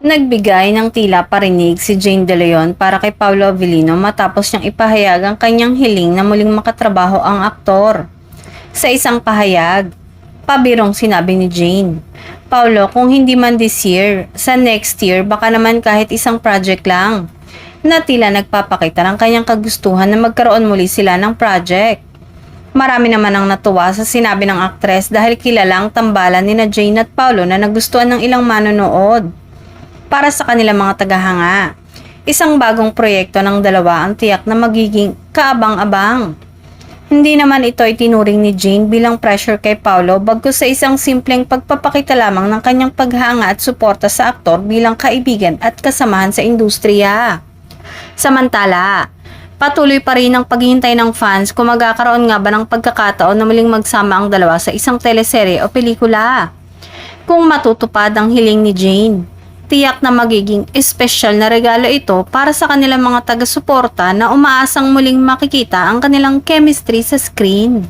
Nagbigay ng tila parinig si Jane De Leon para kay Paolo Avellino matapos niyang ipahayag ang kanyang hiling na muling makatrabaho ang aktor. Sa isang pahayag, pabirong sinabi ni Jane, "Paulo, kung hindi man this year, sa next year baka naman kahit isang project lang." Na tila nagpapakita ng kanyang kagustuhan na magkaroon muli sila ng project. Marami naman ang natuwa sa sinabi ng aktres dahil kilalang tambalan ni na Jane at Paulo na nagustuhan ng ilang manonood. Para sa kanilang mga tagahanga, isang bagong proyekto ng dalawa ang tiyak na magiging kaabang-abang. Hindi naman ito itinuring ni Jane bilang pressure kay Paulo bagkus sa isang simpleng pagpapakita lamang ng kanyang paghanga at suporta sa aktor bilang kaibigan at kasamahan sa industriya. Samantala, patuloy pa rin ang paghihintay ng fans kung magkakaroon nga ba ng pagkakataon na muling magsama ang dalawa sa isang teleserye o pelikula. Kung matutupad ang hiling ni Jane, tiyak na magiging espesyal na regalo ito para sa kanilang mga taga-suporta na umaasang muling makikita ang kanilang chemistry sa screen.